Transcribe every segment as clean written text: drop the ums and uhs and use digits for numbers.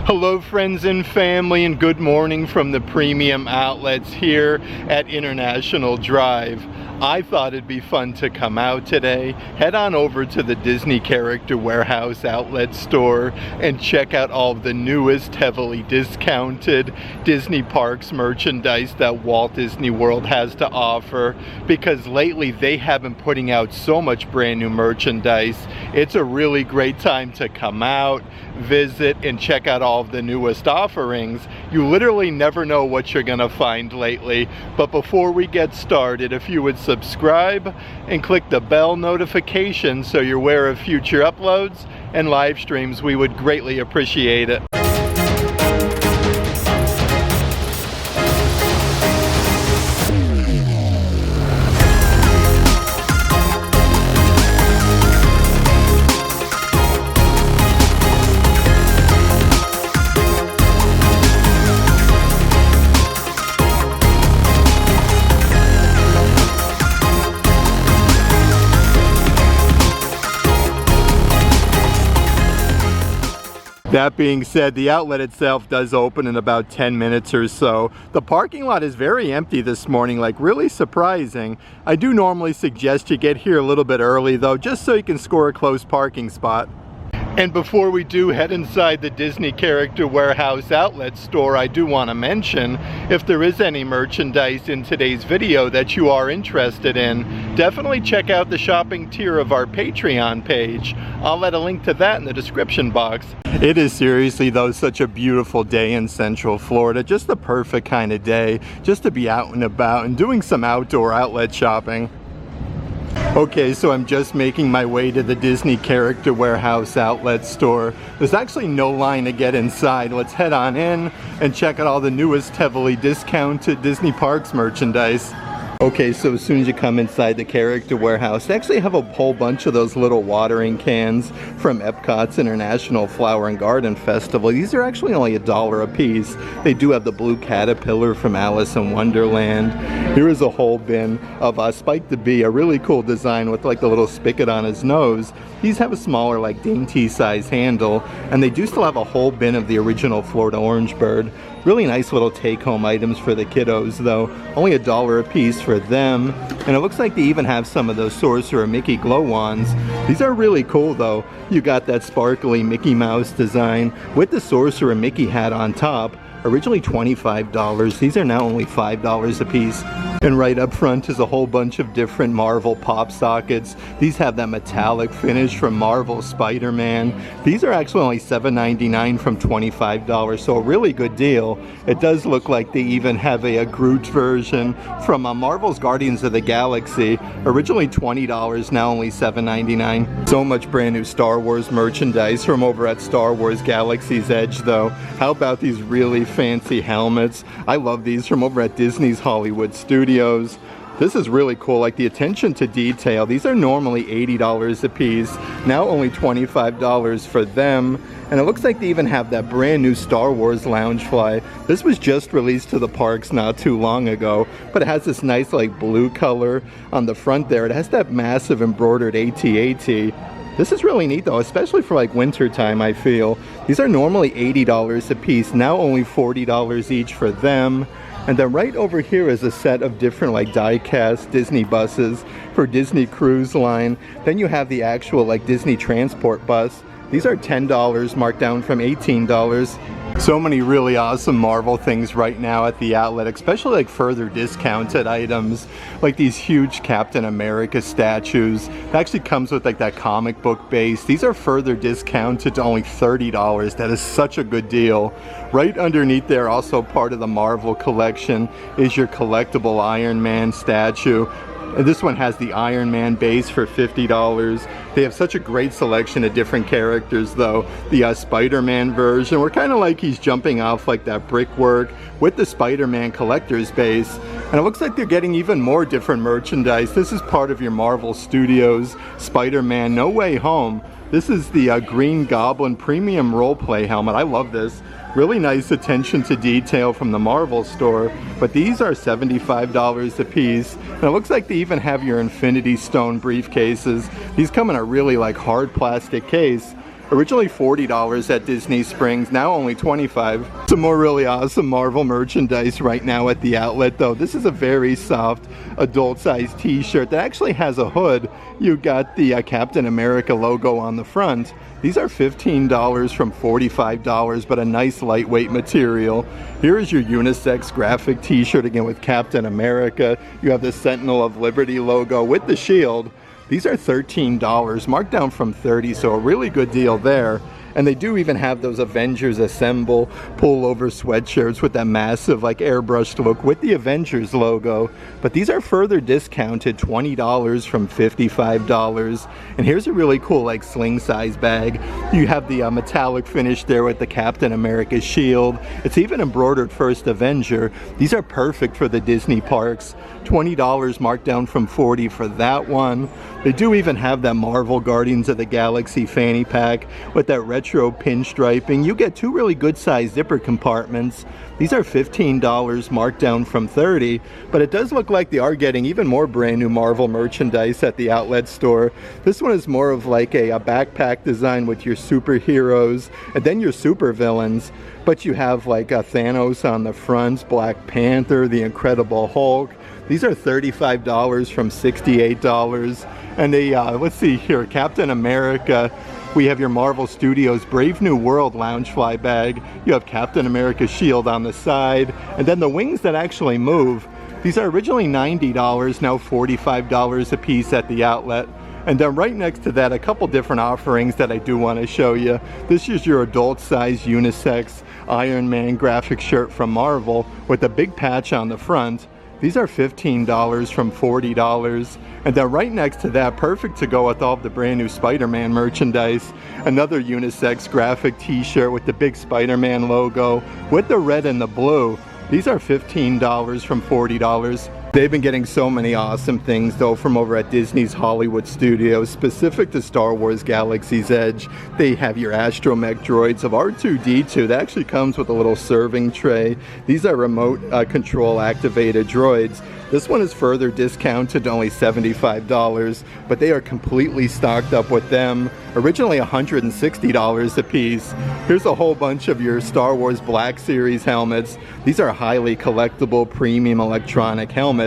Hello friends and family, and good morning from the premium outlets here at International Drive. I thought it'd be fun to come out today, head on over to the Disney Character Warehouse outlet store and check out all of the newest heavily discounted Disney Parks merchandise that Walt Disney World has to offer, because lately they have been putting out so much brand new merchandise. It's a really great time to come out, visit, and check out all of the newest offerings. You literally never know what you're gonna find lately. But before we get started, if you would subscribe and click the bell notification so you're aware of future uploads and live streams, we would greatly appreciate it. That being said, the outlet itself does open in about 10 minutes or so. The parking lot is very empty this morning, like really surprising. I do normally suggest you get here a little bit early though, just so you can score a close parking spot. And before we do head inside the Disney Character Warehouse outlet store, I do want to mention, if there is any merchandise in today's video that you are interested in, definitely check out the shopping tier of our Patreon page. I'll let a link to that in the description box. It is seriously though such a beautiful day in Central Florida, just the perfect kind of day just to be out and about and doing some outdoor outlet shopping. Okay, so I'm just making my way to the Disney Character Warehouse outlet store. There's actually no line to get inside. Let's head on in and check out all the newest heavily discounted Disney Parks merchandise. Okay, so as soon as you come inside the Character Warehouse, they actually have a whole bunch of those little watering cans from Epcot's International Flower and Garden Festival. These are actually only $1 a piece. They do have the blue caterpillar from Alice in Wonderland. Here is a whole bin of Spike the Bee, a really cool design with like the little spigot on his nose. These have a smaller, like dainty size handle, and they do still have a whole bin of the original Florida Orange Bird. Really nice little take-home items for the kiddos though. Only $1 a piece for them. And it looks like they even have some of those Sorcerer Mickey glow wands. These are really cool though. You got that sparkly Mickey Mouse design with the Sorcerer Mickey hat on top. Originally $25, these are now only $5 a piece. And right up front is a whole bunch of different Marvel pop sockets. These have that metallic finish from Marvel Spider-Man. These are actually only $7.99 from $25, so a really good deal. It does look like they even have a Groot version from Marvel's Guardians of the Galaxy. Originally $20, now only $7.99. So much brand new Star Wars merchandise from over at Star Wars Galaxy's Edge though. How about these really fancy helmets? I love these from over at Disney's Hollywood Studios. This is really cool, like the attention to detail. These are normally $80 a piece, now only $25 for them. And it looks like they even have that brand new Star Wars Loungefly. This was just released to the parks not too long ago, but it has this nice like blue color on the front there. It has that massive embroidered AT-AT. This is really neat though, especially for like winter time, I feel. These are normally $80 a piece, now only $40 each for them. And then right over here is a set of different like die-cast Disney buses for Disney Cruise Line. Then you have the actual like Disney Transport bus. These are $10, marked down from $18. So many really awesome Marvel things right now at the outlet, especially like further discounted items, like these huge Captain America statues. It actually comes with like that comic book base. These are further discounted to only $30. That is such a good deal. Right underneath there, also part of the Marvel collection, is your collectible Iron Man statue. And this one has the Iron Man base for $50. They have such a great selection of different characters though. The Spider-Man version, where kind of like he's jumping off like that brickwork with the Spider-Man collector's base. And it looks like they're getting even more different merchandise. This is part of your Marvel Studios Spider-Man No Way Home. This is the Green Goblin Premium Roleplay helmet. I love this. Really nice attention to detail from the Marvel store, but these are $75 a piece. And it looks like they even have your Infinity Stone briefcases. These come in a really like hard plastic case. Originally $40 at Disney Springs, now only $25. Some more really awesome Marvel merchandise right now at the outlet though. This is a very soft adult-sized t-shirt that actually has a hood. You got the Captain America logo on the front. These are $15 from $45, but a nice lightweight material. Here is your unisex graphic t-shirt again with Captain America. You have the Sentinel of Liberty logo with the shield. These are $13, marked down from $30, so a really good deal there. And they do even have those Avengers Assemble pullover sweatshirts with that massive like airbrushed look with the Avengers logo. But these are further discounted, $20 from $55. And here's a really cool like sling size bag. You have the metallic finish there with the Captain America shield. It's even embroidered First Avenger. These are perfect for the Disney parks. $20 marked down from $40 for that one. They do even have that Marvel Guardians of the Galaxy fanny pack with that retro pinstriping. You get two really good sized zipper compartments. These are $15 marked down from $30, but it does look like they are getting even more brand new Marvel merchandise at the outlet store. This one is more of like a backpack design with your superheroes and then your supervillains. But you have like Thanos on the front, Black Panther, the Incredible Hulk. These are $35 from $68. And let's see here, Captain America. We have your Marvel Studios Brave New World Loungefly bag. You have Captain America's shield on the side. And then the wings that actually move. These are originally $90, now $45 a piece at the outlet. And then right next to that, a couple different offerings that I do want to show you. This is your adult size unisex Iron Man graphic shirt from Marvel with a big patch on the front. These are $15 from $40. And then right next to that, perfect to go with all of the brand new Spider-Man merchandise, another unisex graphic t-shirt with the big Spider-Man logo with the red and the blue. These are $15 from $40. They've been getting so many awesome things though from over at Disney's Hollywood Studios, specific to Star Wars Galaxy's Edge. They have your astromech droids of R2-D2 that actually comes with a little serving tray. These are remote control activated droids. This one is further discounted to only $75, but they are completely stocked up with them. Originally $160 a piece. Here's a whole bunch of your Star Wars Black Series helmets. These are highly collectible premium electronic helmets.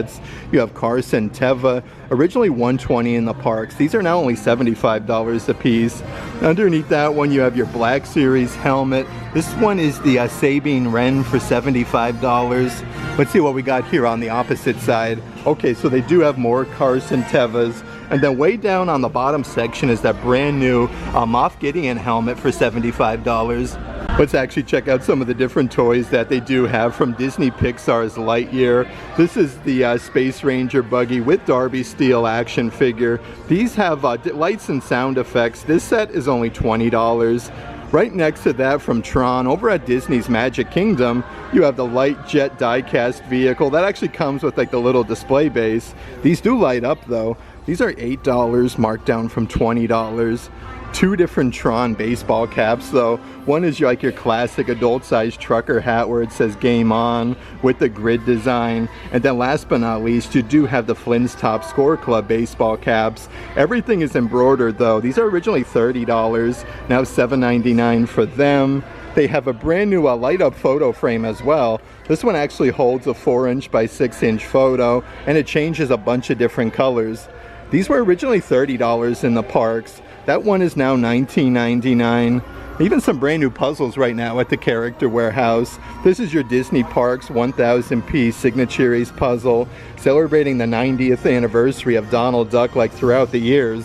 You have Carson Teva, originally $120 in the parks. These are now only $75 a piece. Underneath that one you have your Black Series helmet. This one is the Sabine Wren for $75. Let's see what we got here on the opposite side. Okay, so they do have more Carson Tevas. And then way down on the bottom section is that brand new Moff Gideon helmet for $75. Let's actually check out some of the different toys that they do have from Disney Pixar's Lightyear. This is the Space Ranger buggy with Darby Steel action figure. These have lights and sound effects. This set is only $20. Right next to that from Tron, over at Disney's Magic Kingdom, you have the Light Jet die-cast vehicle. That actually comes with like the little display base. These do light up though. These are $8, marked down from $20. Two different Tron baseball caps though. One is like your classic adult-sized trucker hat where it says Game On with the grid design. And then last but not least, you do have the Flynn's Top Score Club baseball caps. Everything is embroidered though. These are originally $30, now $7.99 for them. They have a brand new light-up photo frame as well. This one actually holds a 4-inch by 6-inch photo, and it changes a bunch of different colors. These were originally $30 in the parks. That one is now $19.99. Even some brand new puzzles right now at the Character Warehouse. This is your Disney Parks 1000-piece Signature puzzle, celebrating the 90th anniversary of Donald Duck like throughout the years.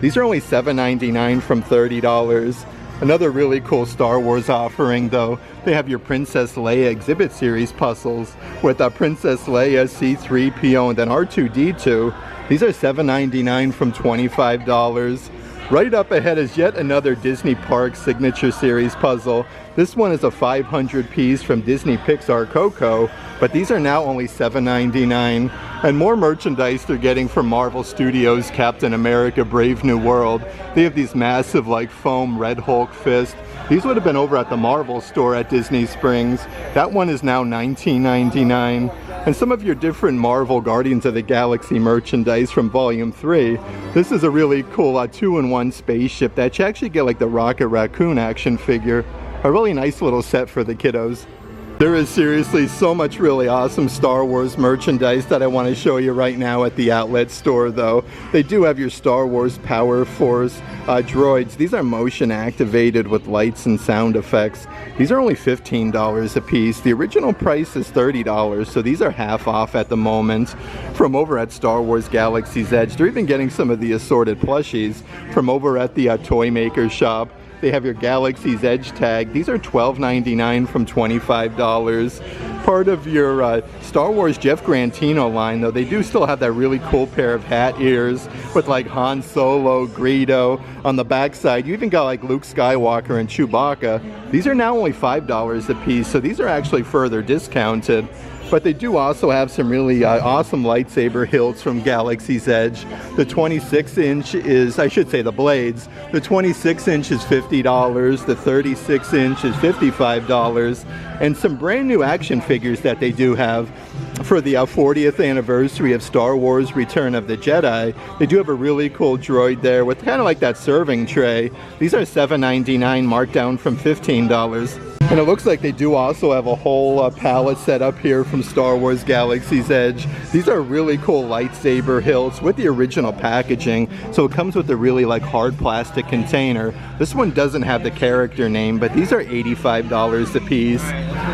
These are only $7.99 from $30. Another really cool Star Wars offering though, they have your Princess Leia exhibit series puzzles with Princess Leia, C-3PO, and then R2-D2. These are $7.99 from $25. Right up ahead is yet another Disney Parks Signature Series puzzle. This one is a 500-piece from Disney Pixar Coco, but these are now only $7.99. And more merchandise they're getting from Marvel Studios Captain America Brave New World. They have these massive like foam Red Hulk fist. These would have been over at the Marvel store at Disney Springs. That one is now $19.99. and some of your different Marvel Guardians of the Galaxy merchandise from Volume 3. This is a really cool 2-in-1 spaceship that you actually get like the Rocket Raccoon action figure. A really nice little set for the kiddos. There is seriously so much really awesome Star Wars merchandise that I want to show you right now at the outlet store though. They do have your Star Wars Power Force droids. These are motion activated with lights and sound effects. These are only $15 a piece. The original price is $30, so these are half off at the moment. From over at Star Wars Galaxy's Edge, they're even getting some of the assorted plushies from over at the Toy Maker shop. They have your Galaxy's Edge tag. These are $12.99 from $25. Part of your Star Wars Jeff Grantino line, though, they do still have that really cool pair of hat ears with like Han Solo, Greedo. On the backside, you even got like Luke Skywalker and Chewbacca. These are now only $5 a piece, so these are actually further discounted. But they do also have some really awesome lightsaber hilts from Galaxy's Edge. The 26-inch is, I should say the blades, the 26-inch is $50, the 36-inch is $55, and some brand new action figures that they do have for the 40th anniversary of Star Wars Return of the Jedi. They do have a really cool droid there with kind of like that serving tray. These are $7.99 marked down from $15. And it looks like they do also have a whole palette set up here from Star Wars Galaxy's Edge. These are really cool lightsaber hilts with the original packaging. So it comes with a really like hard plastic container. This one doesn't have the character name, but these are $85 a piece.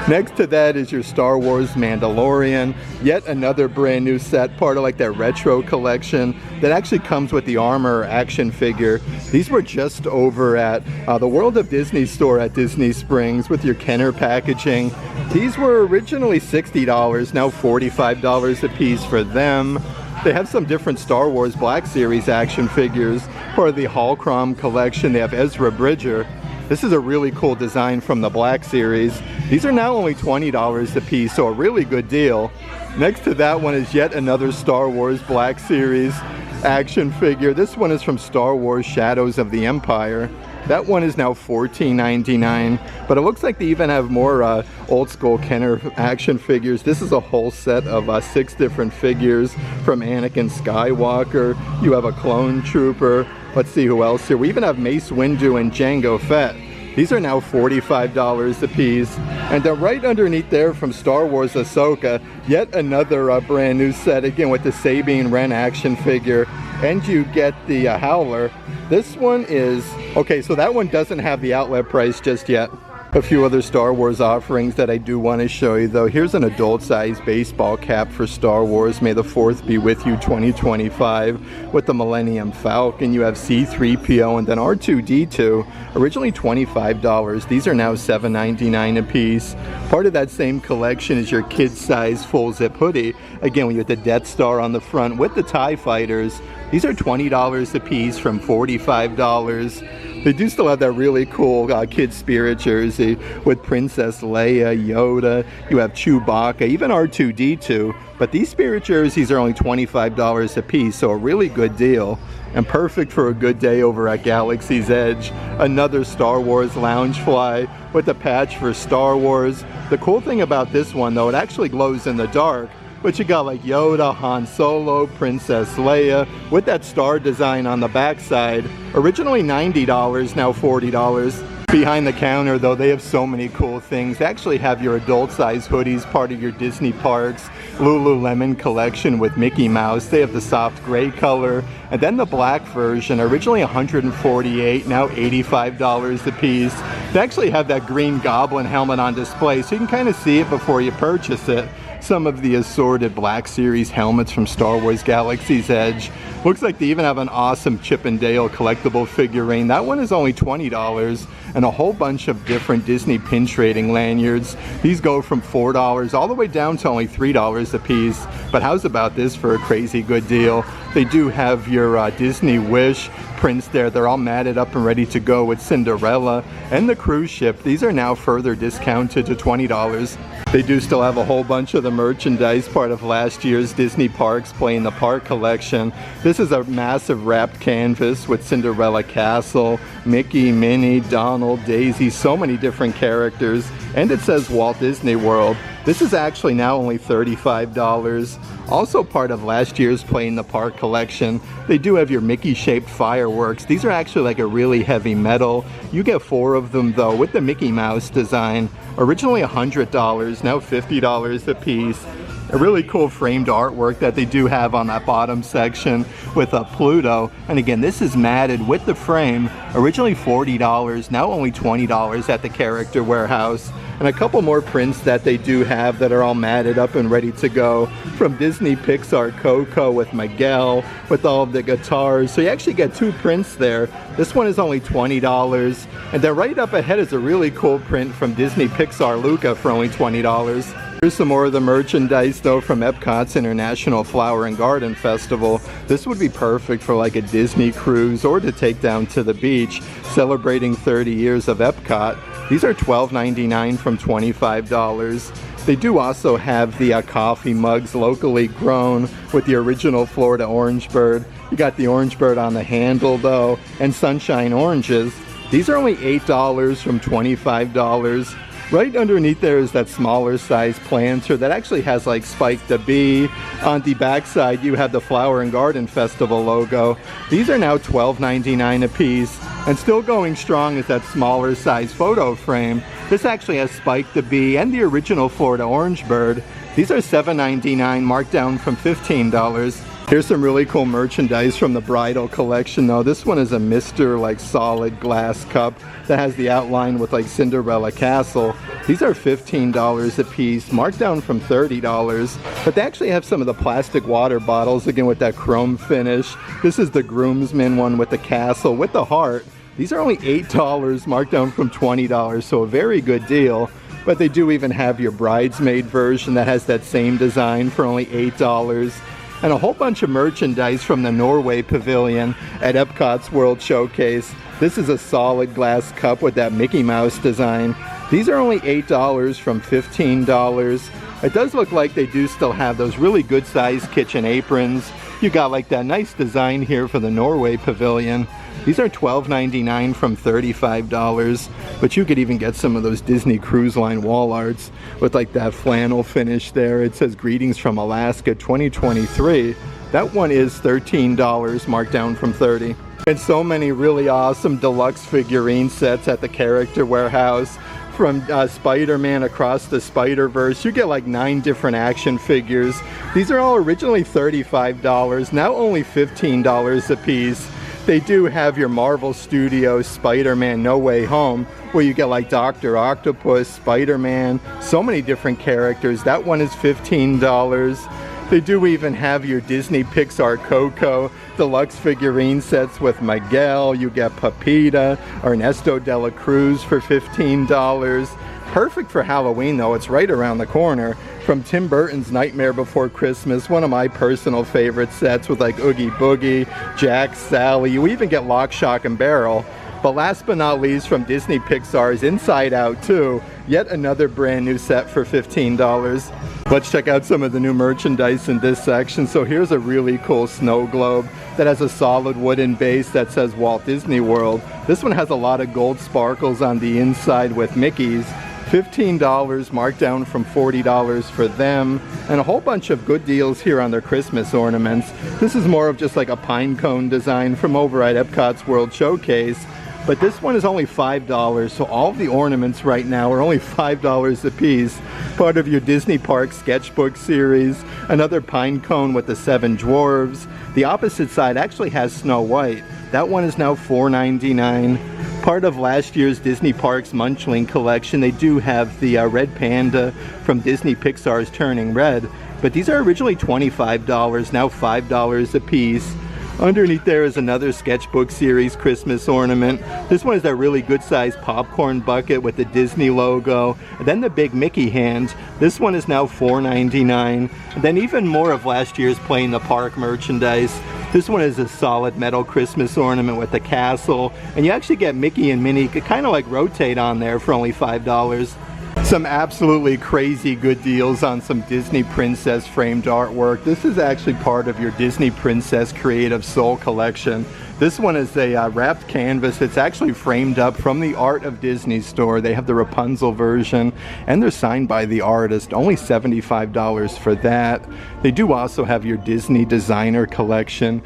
Next to that is your Star Wars Mandalorian. Yet another brand new set, part of like that retro collection that actually comes with the armor action figure. These were just over at the World of Disney store at Disney Springs with your Kenner packaging. These were originally $60, now $45 a piece for them. They have some different Star Wars Black Series action figures. For the Holocron collection, they have Ezra Bridger. This is a really cool design from the Black Series. These are now only $20 a piece, so a really good deal. Next to that one is yet another Star Wars Black Series action figure. This one is from Star Wars Shadows of the Empire. That one is now $14.99, but it looks like they even have more old school Kenner action figures. This is a whole set of 6 different figures from Anakin Skywalker. You have a clone trooper. Let's see who else here. We even have Mace Windu and Jango Fett. These are now $45 a piece. And then right underneath there from Star Wars Ahsoka, yet another brand new set, again with the Sabine Wren action figure. And you get the Howler. This one is, okay, so that one doesn't have the outlet price just yet. A few other Star Wars offerings that I do want to show you though. Here's an adult size baseball cap for Star Wars May the 4th Be With You 2025 with the Millennium Falcon. You have C-3PO and then R2-D2, originally $25. These are now $7.99 a piece. Part of that same collection is your kid size full zip hoodie. Again, we have the Death Star on the front with the TIE Fighters. These are $20 a piece from $45. They do still have that really cool kid spirit jersey with Princess Leia, Yoda. You have Chewbacca, even R2-D2. But these spirit jerseys are only $25 a piece, so a really good deal. And perfect for a good day over at Galaxy's Edge. Another Star Wars Loungefly with a patch for Star Wars. The cool thing about this one, though, it actually glows in the dark. But you got like Yoda, Han Solo, Princess Leia with that star design on the backside. Originally $90, now $40. Behind the counter though, they have so many cool things. They actually have your adult size hoodies, part of your Disney Parks Lululemon collection with Mickey Mouse. They have the soft gray color and then the black version, originally $148, now $85 a piece. They actually have that green Goblin helmet on display, so you can kind of see it before you purchase it. Some of the assorted Black Series helmets from Star Wars Galaxy's Edge. Looks like they even have an awesome Chip and Dale collectible figurine. That one is only $20, and a whole bunch of different Disney pin trading lanyards. These go from $4 all the way down to only $3 a piece. But how's about this for a crazy good deal? They do have your Disney Wish prints there. They're all matted up and ready to go with Cinderella and the cruise ship. These are now further discounted to $20. They do still have a whole bunch of the merchandise, part of last year's Disney Parks Play in the Park collection. This is a massive wrapped canvas with Cinderella Castle, Mickey, Minnie, Donald, Daisy, so many different characters. And it says Walt Disney World. This is actually now only $35. Also part of last year's Play in the Park collection. They do have your Mickey-shaped fireworks. These are actually like a really heavy metal. You get 4 of them though with the Mickey Mouse design. Originally $100, now $50 a piece. A really cool framed artwork that they do have on that bottom section with a Pluto. And again, this is matted with the frame. Originally $40, now only $20 at the Character Warehouse. And a couple more prints that they do have that are all matted up and ready to go. From Disney Pixar Coco with Miguel, with all of the guitars. So you actually get 2 prints there. This one is only $20. And then right up ahead is a really cool print from Disney Pixar Luca for only $20. Here's some more of the merchandise though from Epcot's International Flower and Garden Festival. This would be perfect for like a Disney cruise or to take down to the beach, celebrating 30 years of Epcot. These are $12.99 from $25. They do also have the coffee mugs locally grown with the original Florida orange bird. You got the orange bird on the handle though, and sunshine oranges. These are only $8 from $25. Right underneath there is that smaller size planter that actually has like Spike the Bee. On the back side you have the Flower and Garden Festival logo. These are now $12.99 a piece. And still going strong is that smaller size photo frame. This actually has Spike the Bee and the original Florida orange bird. These are $7.99, marked down from $15. Here's some really cool merchandise from the bridal collection though. This one is a Mr. like solid glass cup that has the outline with like Cinderella Castle. These are $15 a piece, marked down from $30. But they actually have some of the plastic water bottles again with that chrome finish. This is the groomsman one with the castle with the heart. These are only $8, marked down from $20, so a very good deal. But they do even have your bridesmaid version that has that same design for only $8. And a whole bunch of merchandise from the Norway Pavilion at Epcot's World Showcase. This is a solid glass cup with that Mickey Mouse design. These are only $8 from $15. It does look like they do still have those really good sized kitchen aprons. You got like that nice design here for the Norway Pavilion. These are $12.99 from $35, but you could even get some of those Disney Cruise Line wall arts with like that flannel finish there. It says Greetings from Alaska 2023. That one is $13, marked down from $30. And so many really awesome deluxe figurine sets at the Character Warehouse. From Spider-Man Across the Spider-Verse, you get like 9 different action figures. These are all originally $35, now only $15 a piece. They do have your Marvel Studios Spider-Man No Way Home, where you get like Dr. Octopus, Spider-Man, so many different characters. That one is $15. They do even have your Disney Pixar Coco deluxe figurine sets with Miguel. You get Pepita, Ernesto de la Cruz for $15. Perfect for Halloween though, it's right around the corner. From Tim Burton's Nightmare Before Christmas, one of my personal favorite sets with like Oogie Boogie, Jack, Sally. You even get Lock, Shock, and Barrel. But last but not least, from Disney Pixar's Inside Out 2, yet another brand new set for $15. Let's check out some of the new merchandise in this section. So here's a really cool snow globe that has a solid wooden base that says Walt Disney World. This one has a lot of gold sparkles on the inside with Mickey's. $15, marked down from $40 for them, and a whole bunch of good deals here on their Christmas ornaments. This is more of just like a pine cone design from over at Epcot's World Showcase, but this one is only $5, so all of the ornaments right now are only $5 a piece. Part of your Disney Park sketchbook series, another pine cone with the 7 dwarves. The opposite side actually has Snow White. That one is now $4.99. Part of last year's Disney Parks Munchling collection, they do have the Red Panda from Disney Pixar's Turning Red, but these are originally $25, now $5 a piece. Underneath there is another sketchbook series Christmas ornament. This one is that really good sized popcorn bucket with the Disney logo. And then the big Mickey hand. This one is now $4.99. And then even more of last year's Play in the Park merchandise. This one is a solid metal Christmas ornament with the castle. And you actually get Mickey and Minnie kind of like rotate on there for only $5. Some absolutely crazy good deals on some Disney Princess framed artwork. This is actually part of your Disney Princess Creative Soul collection. This one is a wrapped canvas. It's actually framed up from the Art of Disney store. They have the Rapunzel version, and they're signed by the artist. Only $75 for that. They do also have your Disney designer collection,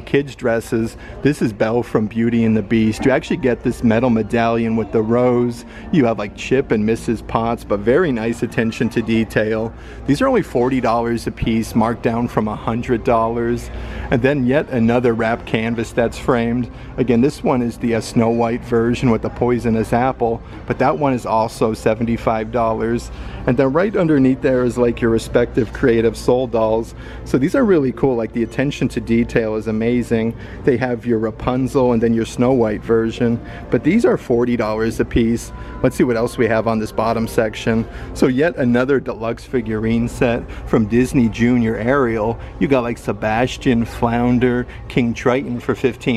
kids dresses. This is Belle from Beauty and the Beast. You actually get this metal medallion with the rose. You have like Chip and Mrs. Potts, but very nice attention to detail. These are only $40 a piece, marked down from $100. And then yet another wrapped canvas that's framed. Again, this one is the Snow White version with the poisonous apple, but that one is also $75. And then right underneath there is like your respective creative soul dolls. So these are really cool. Like the attention to detail is amazing. They have your Rapunzel and then your Snow White version, but these are $40 a piece. Let's see what else we have on this bottom section. So yet another deluxe figurine set from Disney Junior Ariel. You got like Sebastian, Flounder, King Triton for $15.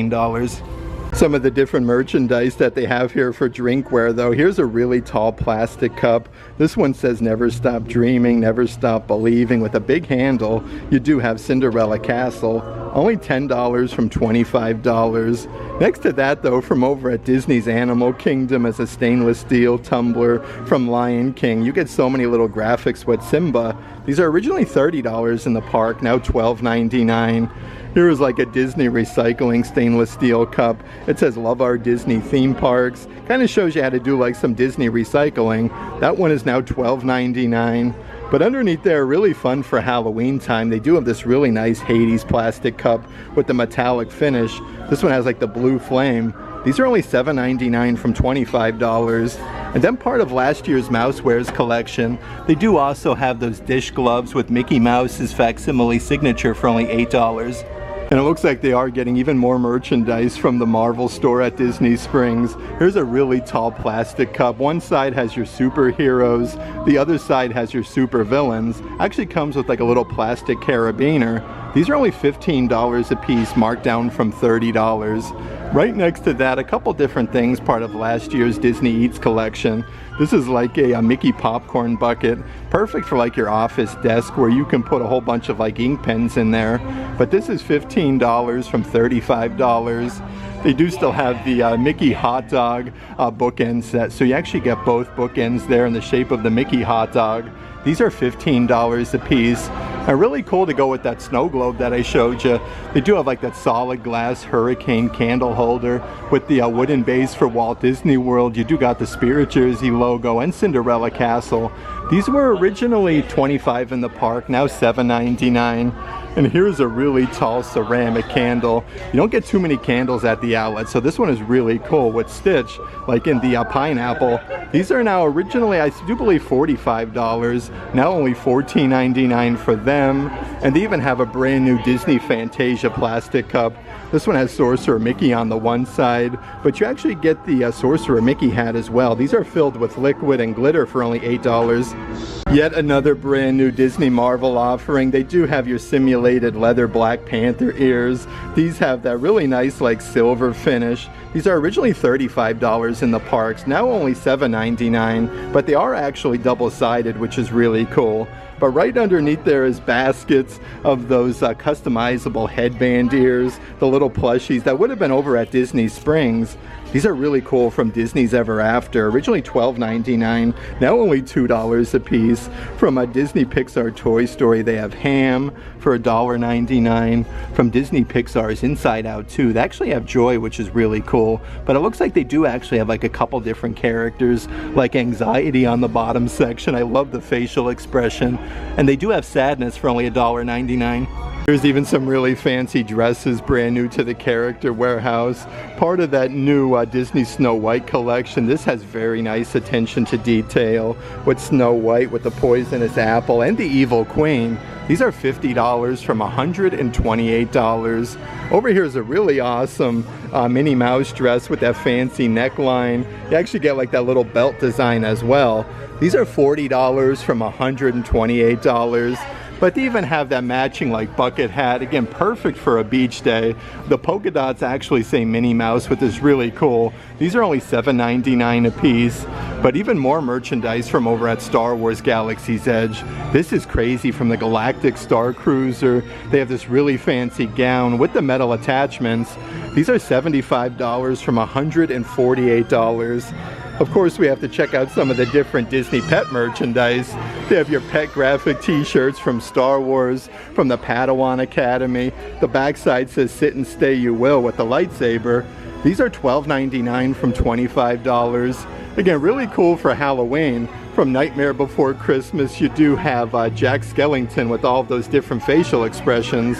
Some of the different merchandise that they have here for drinkware though. Here's a really tall plastic cup. This one says never stop dreaming, never stop believing with a big handle. You do have Cinderella Castle. Only $10 from $25. Next to that though, from over at Disney's Animal Kingdom is a stainless steel tumbler from Lion King. You get so many little graphics with Simba. These are originally $30 in the park, now $12.99. Here is like a Disney recycling stainless steel cup. It says love our Disney theme parks. Kind of shows you how to do like some Disney recycling. That one is now $12.99. But underneath there, really fun for Halloween time. They do have this really nice Hades plastic cup with the metallic finish. This one has like the blue flame. These are only $7.99 from $25. And then part of last year's Mousewares collection, they do also have those dish gloves with Mickey Mouse's facsimile signature for only $8. And it looks like they are getting even more merchandise from the Marvel store at Disney Springs. Here's a really tall plastic cup. One side has your superheroes, the other side has your supervillains. Actually comes with like a little plastic carabiner. These are only $15 a piece, marked down from $30. Right next to that, a couple different things, part of last year's Disney Eats collection. This is like a Mickey popcorn bucket, perfect for like your office desk where you can put a whole bunch of like ink pens in there. But this is $15 from $35. They do still have the Mickey hot dog bookend set, so you actually get both bookends there in the shape of the Mickey hot dog. These are $15 a piece. And really cool to go with that snow globe that I showed you. They do have like that solid glass hurricane candle holder with the wooden base for Walt Disney World. You do got the Spirit Jersey logo and Cinderella Castle. These were originally $25 in the park, now $7.99. And here's a really tall ceramic candle. You don't get too many candles at the outlet, so this one is really cool with Stitch, like in the pineapple. These are now originally, I do believe, $45, now only $14.99 for them. And they even have a brand new Disney Fantasia plastic cup. This one has Sorcerer Mickey on the one side, but you actually get the Sorcerer Mickey hat as well. These are filled with liquid and glitter for only $8. Yet another brand new Disney Marvel offering. They do have your simulated leather Black Panther ears. These have that really nice like silver finish. These are originally $35 in the parks, now only $7.99, but they are actually double-sided, which is really cool. But right underneath there is baskets of those customizable headband ears, the little plushies that would have been over at Disney Springs. These are really cool from Disney's Ever After, originally $12.99, now only $2 a piece. From a Disney Pixar Toy Story, they have Ham for $1.99. From Disney Pixar's Inside Out 2, they actually have Joy, which is really cool. But it looks like they do actually have like a couple different characters, like Anxiety on the bottom section. I love the facial expression. And they do have Sadness for only $1.99. There's even some really fancy dresses, brand new to the character warehouse. Part of that new Disney Snow White collection. This has very nice attention to detail with Snow White, with the poisonous apple, and the evil queen. These are $50 from $128. Over here is a really awesome Minnie Mouse dress with that fancy neckline. You actually get like that little belt design as well. These are $40 from $128. But they even have that matching like bucket hat, again perfect for a beach day. The polka dots actually say Minnie Mouse, which is really cool. These are only $7.99 a piece. But even more merchandise from over at Star Wars Galaxy's Edge. This is crazy, from the Galactic Star Cruiser. They have this really fancy gown with the metal attachments. These are $75 from $148. Of course, we have to check out some of the different Disney pet merchandise. They have your pet graphic t-shirts from Star Wars, from the Padawan Academy. The backside says "Sit and Stay You Will" with the lightsaber. These are $12.99 from $25. Again, really cool for Halloween. From Nightmare Before Christmas, you do have Jack Skellington with all of those different facial expressions.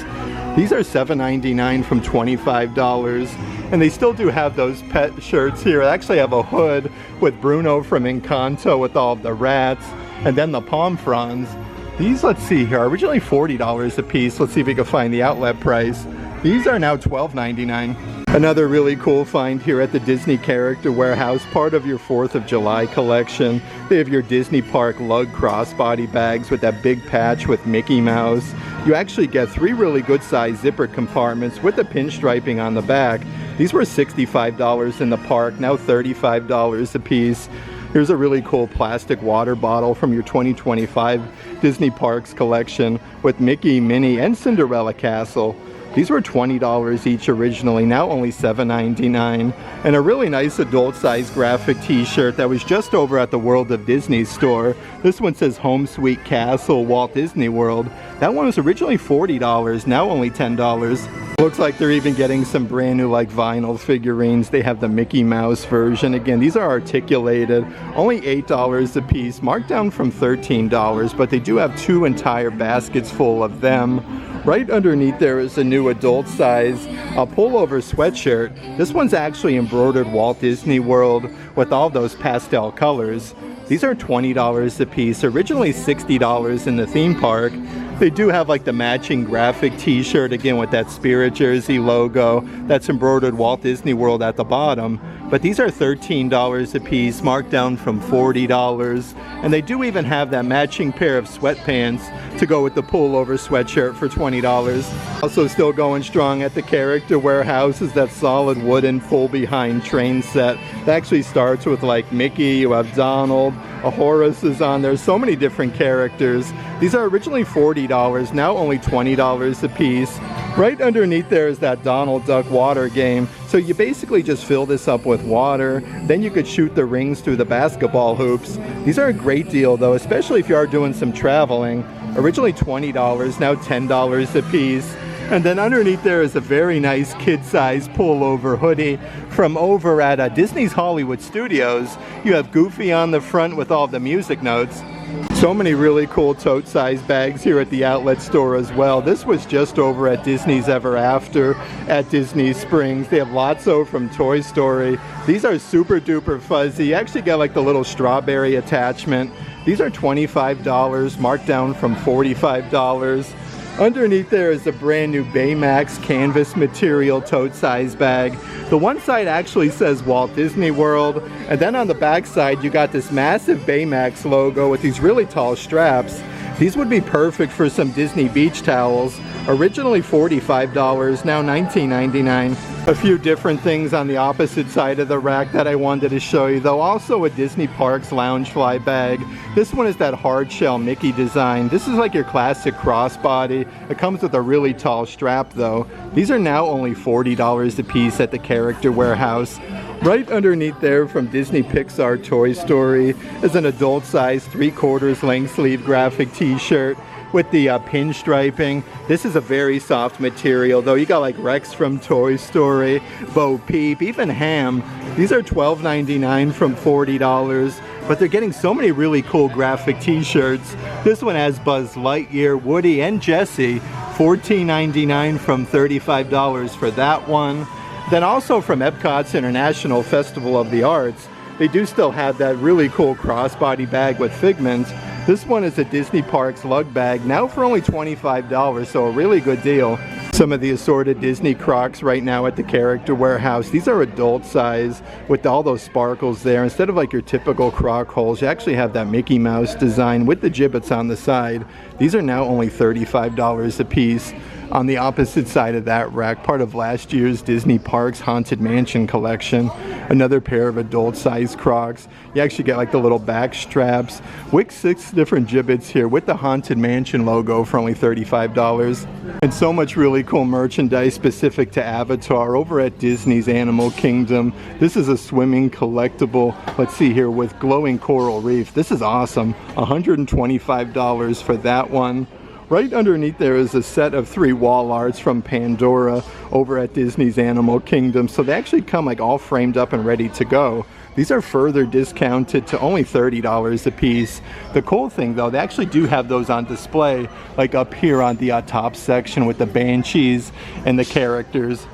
These are $7.99 from $25. And they still do have those pet shirts here. I actually have a hood with Bruno from Encanto with all of the rats, and then the palm fronds. These, let's see here, are originally $40 a piece. Let's see if we can find the outlet price. These are now $12.99. Another really cool find here at the Disney Character Warehouse, part of your 4th of July collection. They have your Disney Park lug crossbody bags with that big patch with Mickey Mouse. You actually get 3 really good sized zipper compartments with the pinstriping on the back. These were $65 in the park, now $35 a piece. Here's a really cool plastic water bottle from your 2025 Disney Parks collection with Mickey, Minnie, and Cinderella Castle. These were $20 each originally, now only $7.99. And a really nice adult-sized graphic t-shirt that was just over at the World of Disney store. This one says "Home Sweet Castle, Walt Disney World." That one was originally $40, now only $10. Looks like they're even getting some brand new like vinyl figurines. They have the Mickey Mouse version. Again, these are articulated, only $8 a piece, marked down from $13, but they do have 2 entire baskets full of them. Right underneath there is a new adult size pullover sweatshirt. This one's actually embroidered Walt Disney World with all those pastel colors. These are $20 a piece, originally $60 in the theme park. They do have like the matching graphic t-shirt, again with that Spirit Jersey logo that's embroidered Walt Disney World at the bottom. But these are $13 a piece, marked down from $40. And they do even have that matching pair of sweatpants to go with the pullover sweatshirt for $20. Also still going strong at the Character Warehouse is that solid wooden pull-behind train set. That actually starts with like Mickey, you have Donald, a Horace is on there, so many different characters. These are originally $40, now only $20 a piece. Right underneath there is that Donald Duck water game. So you basically just fill this up with water, then you could shoot the rings through the basketball hoops. These are a great deal though, especially if you are doing some traveling. Originally $20, now $10 a piece. And then underneath there is a very nice kid-sized pullover hoodie from over at Disney's Hollywood Studios. You have Goofy on the front with all the music notes. So many really cool tote-sized bags here at the outlet store as well. This was just over at Disney's Ever After at Disney Springs. They have Lotso from Toy Story. These are super duper fuzzy. You actually get like the little strawberry attachment. These are $25, marked down from $45. Underneath there is a brand new Baymax canvas material tote-sized bag. The one side actually says Walt Disney World, and then on the back side you got this massive Baymax logo with these really tall straps. These would be perfect for some Disney beach towels. Originally $45, now $19.99. A few different things on the opposite side of the rack that I wanted to show you though. Also a Disney Parks Loungefly bag. This one is that hard shell Mickey design. This is like your classic crossbody. It comes with a really tall strap though. These are now only $40 a piece at the Character Warehouse. Right underneath there from Disney Pixar Toy Story is an adult size 3/4 length sleeve graphic t-shirt with the pinstriping. This is a very soft material though. You got like Rex from Toy Story, Bo Peep, even Ham. These are $12.99 from $40, but they're getting so many really cool graphic t-shirts. This one has Buzz Lightyear, Woody, and Jessie. $14.99 from $35 for that one. Then also from Epcot's International Festival of the Arts, they do still have that really cool crossbody bag with figments. This one is a Disney Parks lug bag, now for only $25, so a really good deal. Some of the assorted Disney Crocs right now at the Character Warehouse. These are adult size with all those sparkles there. Instead of like your typical Croc holes, you actually have that Mickey Mouse design with the gibbets on the side. These are now only $35 a piece. On the opposite side of that rack, part of last year's Disney Parks Haunted Mansion collection, another pair of adult-sized Crocs. You actually get like the little back straps. Wick 6 different gibbets here with the Haunted Mansion logo for only $35. And so much really cool merchandise specific to Avatar over at Disney's Animal Kingdom. This is a swimming collectible, let's see here, with glowing coral reef. This is awesome. $125 for that one. Right underneath there is a set of 3 wall arts from Pandora over at Disney's Animal Kingdom. So they actually come like all framed up and ready to go. These are further discounted to only $30 a piece. The cool thing though, they actually do have those on display, like up here on the top section with the banshees and the characters.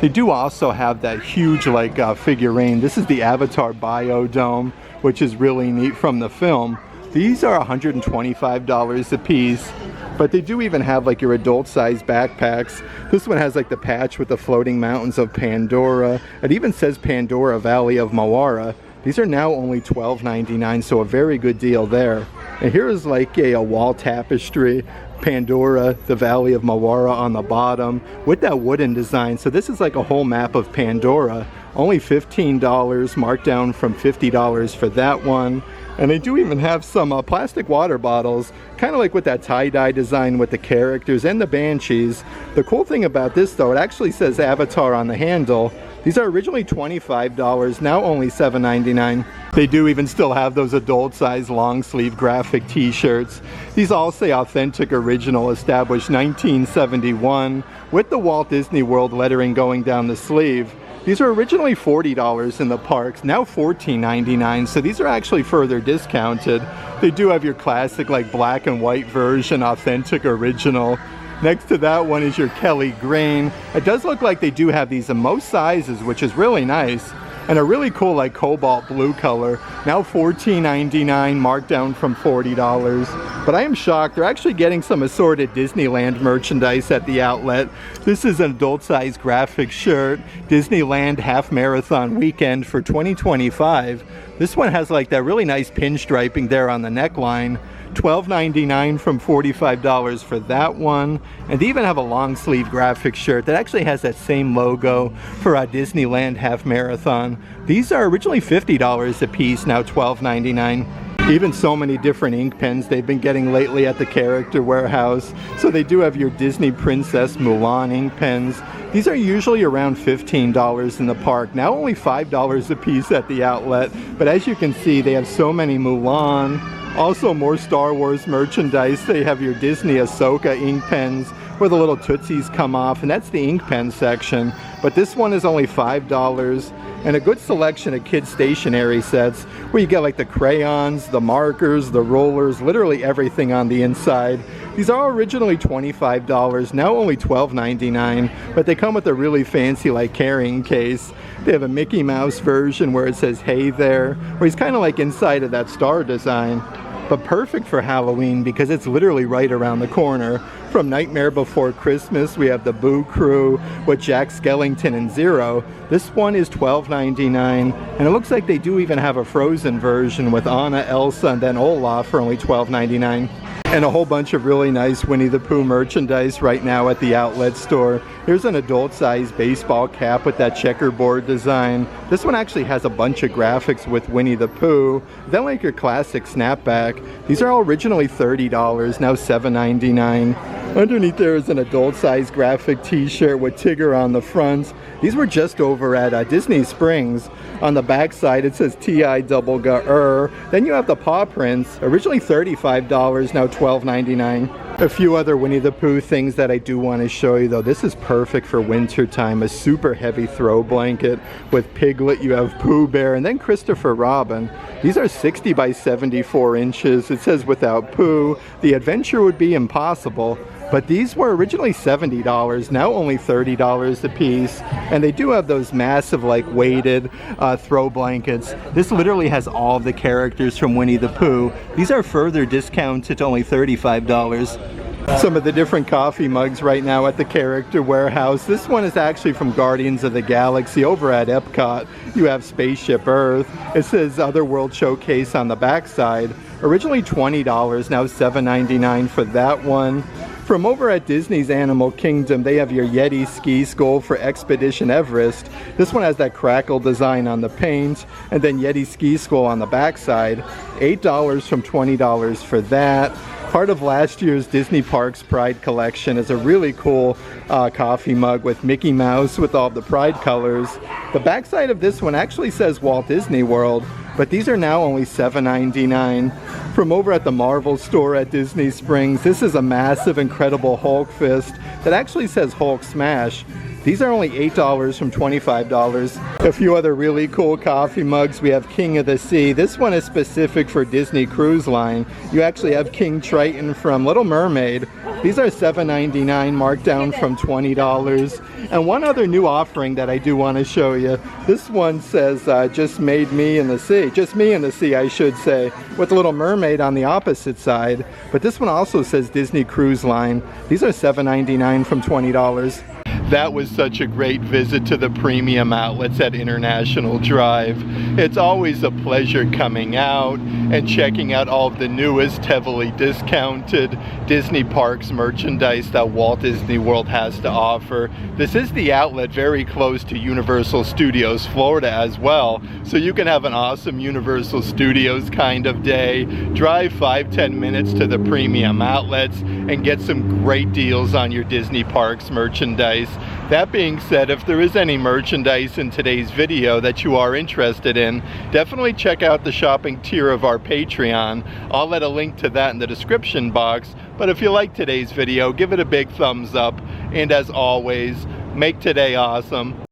They do also have that huge like figurine. This is the Avatar Biodome, which is really neat from the film. These are $125 a piece. But they do even have like your adult-sized backpacks. This one has like the patch with the floating mountains of Pandora. It even says Pandora Valley of Mawara. These are now only $12.99, so a very good deal there. And here is like a wall tapestry. Pandora, the Valley of Mawara on the bottom with that wooden design. So this is like a whole map of Pandora. Only $15, marked down from $50 for that one. And they do even have some plastic water bottles, kind of like with that tie-dye design with the characters and the banshees. The cool thing about this though, it actually says Avatar on the handle. These are originally $25, now only $7.99. They do even still have those adult-sized long-sleeve graphic t-shirts. These all say Authentic Original, established 1971, with the Walt Disney World lettering going down the sleeve. These were originally $40 in the parks, now $14.99, so these are actually further discounted. They do have your classic like black and white version, Authentic Original. Next to that one is your Kelly Green. It does look like they do have these in most sizes, which is really nice. And a really cool like cobalt blue color, now $14.99, marked down from $40. But I am shocked, they're actually getting some assorted Disneyland merchandise at the outlet. This is an adult-sized graphic shirt, Disneyland Half Marathon Weekend for 2025. This one has like that really nice pinstriping there on the neckline. $12.99 from $45 for that one. And they even have a long sleeve graphic shirt that actually has that same logo for Disneyland Half Marathon. These are originally $50 a piece, now $12.99. Even so many different ink pens they've been getting lately at the Character Warehouse. So they do have your Disney Princess Mulan ink pens. These are usually around $15 in the park, now only $5 a piece at the outlet. But as you can see, they have so many Mulan. Also more Star Wars merchandise. They have your Disney Ahsoka ink pens where the little Tootsies come off, and that's the ink pen section. But this one is only $5. And a good selection of kids stationery sets where you get like the crayons, the markers, the rollers, literally everything on the inside. These are originally $25, now only $12.99, but they come with a really fancy like carrying case. They have a Mickey Mouse version where it says "Hey there," where he's kind of like inside of that star design. But perfect for Halloween because it's literally right around the corner. From Nightmare Before Christmas, we have the Boo Crew with Jack Skellington and Zero. This one is $12.99, and it looks like they do even have a Frozen version with Anna, Elsa, and then Olaf for only $12.99. And a whole bunch of really nice Winnie the Pooh merchandise right now at the outlet store. Here's an adult-sized baseball cap with that checkerboard design. This one actually has a bunch of graphics with Winnie the Pooh. Then like your classic snapback. These are all originally $30, now $7.99. Underneath there is an adult-sized graphic t-shirt with Tigger on the front. These were just over at Disney Springs. On the back side it says T-I-double-G-R. Then you have the paw prints, originally $35, now $12.99. A few other Winnie the Pooh things that I do want to show you though. This is perfect for winter time. A super heavy throw blanket with Piglet. You have Pooh Bear and then Christopher Robin. These are 60 by 74 inches. It says without Pooh, the adventure would be impossible. But these were originally $70, now only $30 a piece. And they do have those massive like weighted throw blankets. This literally has all of the characters from Winnie the Pooh. These are further discounted to only $35. Some of the different coffee mugs right now at the Character Warehouse. This one is actually from Guardians of the Galaxy over at Epcot. You have Spaceship Earth. It says Otherworld Showcase on the back side. Originally $20, now $7.99 for that one. From over at Disney's Animal Kingdom, they have your Yeti ski school for Expedition Everest. This one has that crackle design on the paint, and then Yeti ski school on the backside. $8 from $20 for that. Part of last year's Disney Parks Pride collection is a really cool coffee mug with Mickey Mouse with all the Pride colors. The backside of this one actually says Walt Disney World, but these are now only $7.99. From over at the Marvel store at Disney Springs, this is a massive, incredible Hulk fist that actually says Hulk Smash. These are only $8 from $25. A few other really cool coffee mugs. We have King of the Sea. This one is specific for Disney Cruise Line. You actually have King Triton from Little Mermaid. These are $7.99, marked down from $20. And one other new offering that I do want to show you. This one says just made me in the sea. Just me in the sea, I should say, with Little Mermaid on the opposite side. But this one also says Disney Cruise Line. These are $7.99 from $20. That was such a great visit to the premium outlets at International Drive. It's always a pleasure coming out and checking out all of the newest, heavily discounted Disney Parks merchandise that Walt Disney World has to offer. This is the outlet very close to Universal Studios Florida as well, so you can have an awesome Universal Studios kind of day, drive 5-10 minutes to the premium outlets, and get some great deals on your Disney Parks merchandise. That being said, if there is any merchandise in today's video that you are interested in, definitely check out the shopping tier of our Patreon. I'll let a link to that in the description box. But if you like today's video, give it a big thumbs up. And as always, make today awesome.